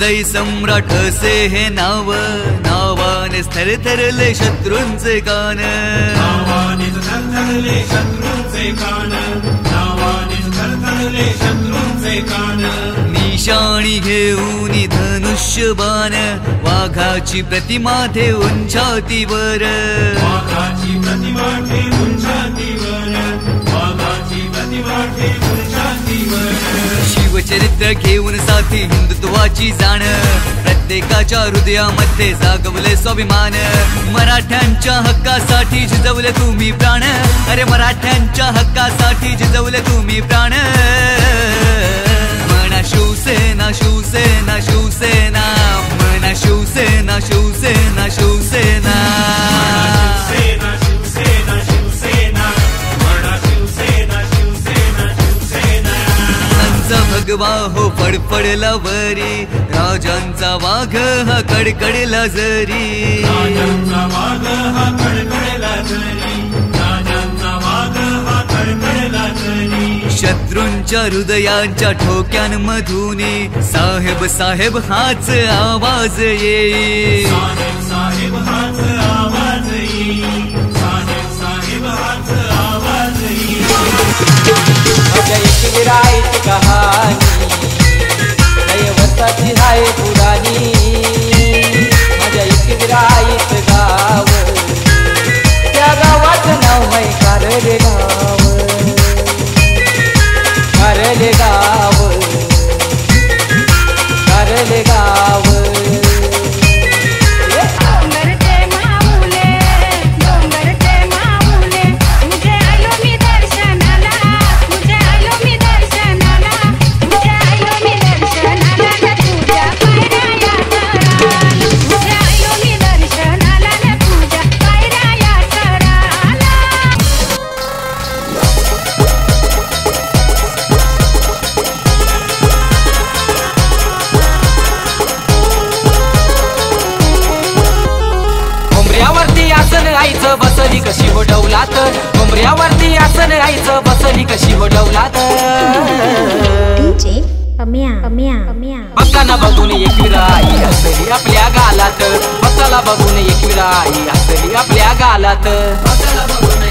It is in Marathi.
शिवलय सम्राट असे हे नाव, नावाने थरथरले शत्रूंचे कान, नावाने थरथरले शत्रूंचे कान, नावाने थरथरले शत्रूंचे कान। निशाणी घेऊन धनुष्य बाण, वाघाची प्रतिमा ठेवून छातीवर, वाघाची प्रतिमा ठेवून छातीवर, वाघाची प्रतिमा ठेवून छातीवर। शिवचरित्र घेऊन साथी हिंदुत्वाची जाण, प्रत्येकाच्या हृदयामध्ये जागवले स्वाभिमान। मराठ्यांच्या हक्कासाठी झिजवले तुम्ही प्राण, अरे मराठ्यांच्या हक्कासाठी झिजवले तुम्ही प्राण। म्हणा शिवसेना शिवसेना शिवसेना, म्हणा शिवसेना शिवसेना शिवसेना, शिवसेना शिवसेना शिवसेना, म्हणा शिवसेना शिवसेना शिवसेना। त्यांचा भगवा हो फडफडला वरी, राजांचा वाघ हा कडकडला जरी, राजांचा वाघ हा कडकडला जरी, राजांचा वाघ हा कडकडला जरी। शत्रूंच्या हृदयांच्या ठोक्यांमधून साहेब साहेब हाच आवाज येई, साहेब साहेब हाच आवाज येई, साहेब साहेब हाच आवाज येई। माझ्या एक विराईची कहाणी दैवताची हाय पुराणी, माझ्या एक विराईच गाव, त्या गावाचं नाव है कारले गाव, कारले गाव, कारले गाव। आईचं बसली कशी हो डौलात, कोंबऱ्यावरती आसन आईचं बसली कशी हो डौलात। भक्तांना बघून एक विराई हसली आपल्या गालात, भक्ताला बघून एक विराई हसली आपल्या गालात, भक्ताला बघून